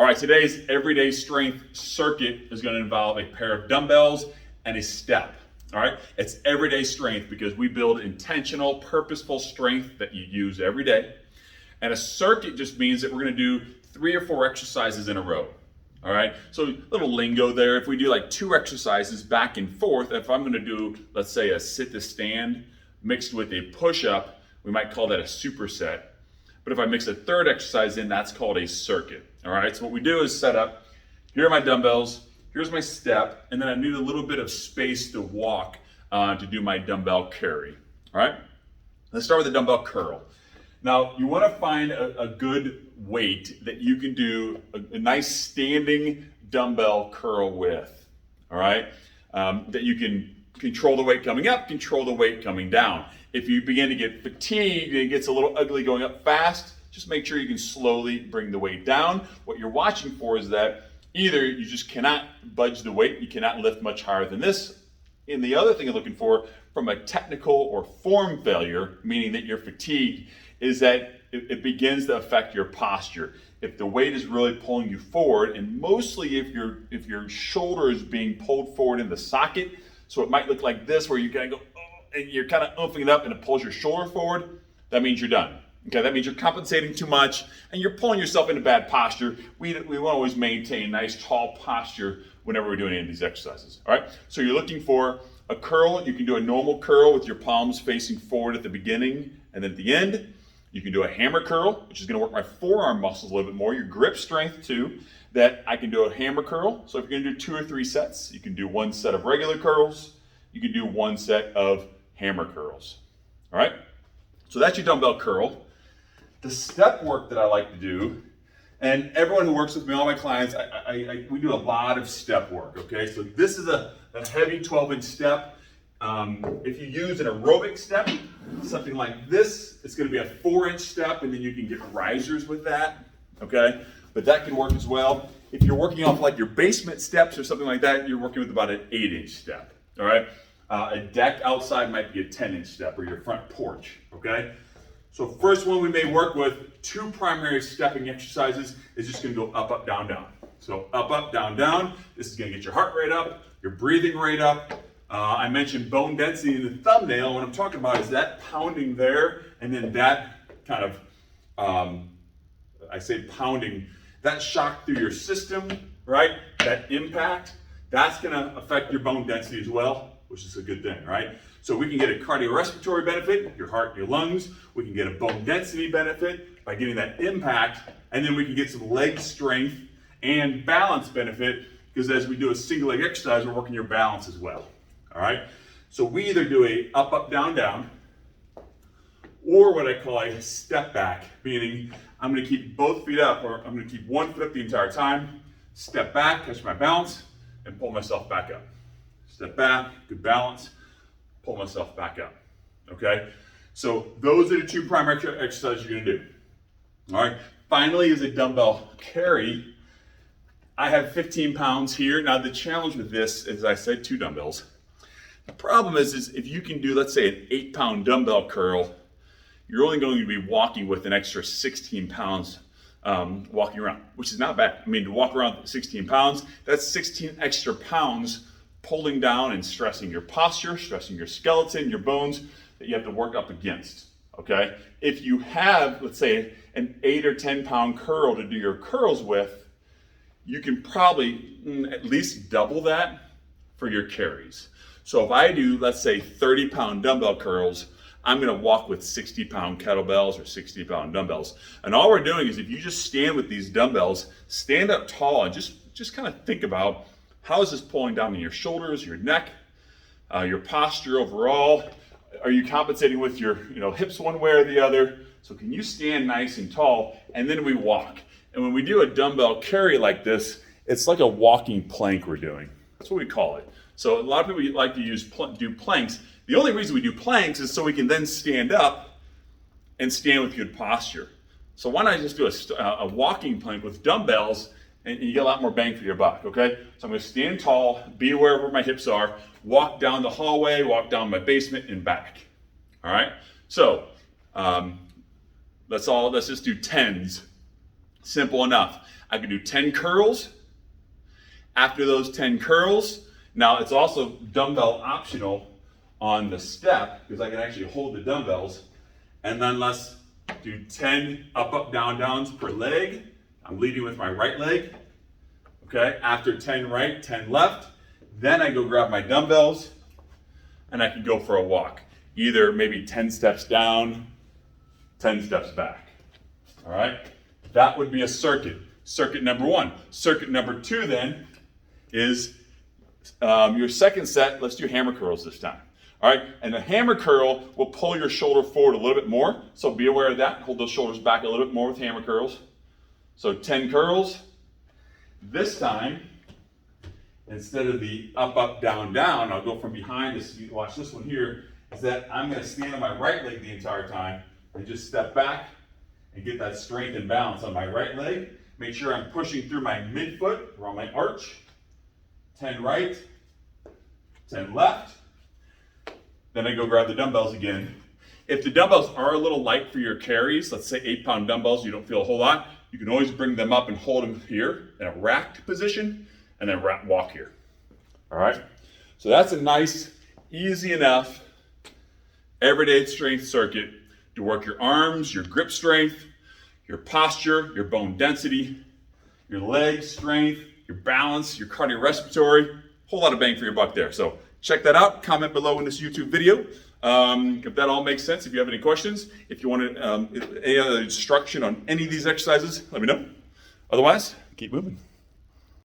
All right, today's everyday strength circuit is going to involve a pair of dumbbells and a step. All right, it's everyday strength because we build intentional, purposeful strength that you use every day. And a circuit just means that we're going to do 3 or 4 exercises in a row. All right, so a little lingo there. If we do like 2 exercises back and forth, if I'm going to do, let's say, a sit to stand mixed with a push up, we might call that a superset. But if I mix a 3rd exercise in, that's called a circuit. All right, so what we do is set up, here are my dumbbells, here's my step, and then I need a little bit of space to walk to do my dumbbell carry. All right, let's start with the dumbbell curl. Now, you want to find a good weight that you can do a nice standing dumbbell curl with. All right, that you can control the weight coming up, control the weight coming down. If you begin to get fatigued and it gets a little ugly going up fast, just make sure you can slowly bring the weight down. What you're watching for is that either you just cannot budge the weight, you cannot lift much higher than this. And the other thing you're looking for from a technical or form failure, meaning that you're fatigued, is that it begins to affect your posture. If the weight is really pulling you forward, and mostly if your shoulder is being pulled forward in the socket, so it might look like this where you kind of go, oh, and you're kind of oomping it up and it pulls your shoulder forward, that means you're done. Okay, that means you're compensating too much and you're pulling yourself into bad posture. We want to always maintain nice tall posture whenever we're doing any of these exercises. All right, so you're looking for a curl. You can do a normal curl with your palms facing forward at the beginning and then at the end. You can do a hammer curl, which is going to work my forearm muscles a little bit more, your grip strength too, that I can do a hammer curl. So if you're going to do 2 or 3 sets, you can do 1 set of regular curls. You can do 1 set of hammer curls. All right, so that's your dumbbell curl. The step work that I like to do, and everyone who works with me, all my clients, we do a lot of step work, okay? So this is a heavy 12-inch step. If you use an aerobic step, something like this, it's gonna be a 4-inch step, and then you can get risers with that, okay? But that can work as well. If you're working off like your basement steps or something like that, you're working with about an 8-inch step, all right? A deck outside might be a 10-inch step, or your front porch, okay? So first one we may work with 2 primary stepping exercises is just gonna go up, up, down, down. So up, up, down, down. This is gonna get your heart rate up, your breathing rate up. I mentioned bone density in the thumbnail. What I'm talking about is that pounding there, and then that kind of, I say pounding, that shock through your system, right? That impact, that's gonna affect your bone density as well, which is a good thing, right? So we can get a cardiorespiratory benefit, your heart, your lungs. We can get a bone density benefit by getting that impact, and then we can get some leg strength and balance benefit, because as we do a single leg exercise, we're working your balance as well. All right, so we either do a up, up, down, down, or what I call a step back, meaning I'm going to keep both feet up, or I'm going to keep 1 foot up the entire time, step back, catch my balance, and pull myself back up. Step back, good balance, pull myself back up. Okay, so those are the 2 primary exercises you're going to do. All right, finally is a dumbbell carry. I have 15 pounds here. Now the challenge with this is, I said 2 dumbbells. The problem is if you can do, let's say, an 8-pound dumbbell curl, you're only going to be walking with an extra 16 pounds walking around, which is not bad. I mean, to walk around with 16 pounds, that's 16 extra pounds pulling down and stressing your posture, stressing your skeleton, your bones that you have to work up against, okay? If you have, let's say, an 8 or 10 pound curl to do your curls with, you can probably at least double that for your carries. So if I do, let's say, 30-pound dumbbell curls, I'm gonna walk with 60-pound kettlebells or 60-pound dumbbells. And all we're doing is, if you just stand with these dumbbells, stand up tall and just kind of think about, how is this pulling down in your shoulders, your neck, your posture overall? Are you compensating with your hips one way or the other? So can you stand nice and tall? And then we walk. And when we do a dumbbell carry like this, it's like a walking plank we're doing. That's what we call it. So a lot of people like to do planks. The only reason we do planks is so we can then stand up and stand with good posture. So why not just do a walking plank with dumbbells, and you get a lot more bang for your buck, okay? So I'm gonna stand tall, be aware of where my hips are, walk down the hallway, walk down my basement and back, all right? So let's just do 10s, simple enough. I can do 10 curls. After those 10 curls, now it's also dumbbell optional on the step because I can actually hold the dumbbells. And then let's do 10 up, up, down, downs per leg. I'm leading with my right leg. Okay, after 10 right, 10 left. Then I go grab my dumbbells and I can go for a walk. Either maybe 10 steps down, 10 steps back. All right, that would be a circuit. Circuit number one. Circuit number two then is your second set. Let's do hammer curls this time. All right, and the hammer curl will pull your shoulder forward a little bit more. So be aware of that. Hold those shoulders back a little bit more with hammer curls. So 10 curls. This time, instead of the up, up, down, down, I'll go from behind this. Watch this one here. Is that I'm going to stand on my right leg the entire time and just step back and get that strength and balance on my right leg. Make sure I'm pushing through my midfoot around my arch. 10 right, 10 left. Then I go grab the dumbbells again. If the dumbbells are a little light for your carries, let's say 8-pound dumbbells, you don't feel a whole lot, you can always bring them up and hold them here in a racked position and then walk here. All right? So that's a nice, easy enough, everyday strength circuit to work your arms, your grip strength, your posture, your bone density, your leg strength, your balance, your cardiorespiratory, whole lot of bang for your buck there. So check that out. Comment below in this YouTube video if that all makes sense. If you have any questions, if you want any other instruction on any of these exercises, let me know. Otherwise, keep moving.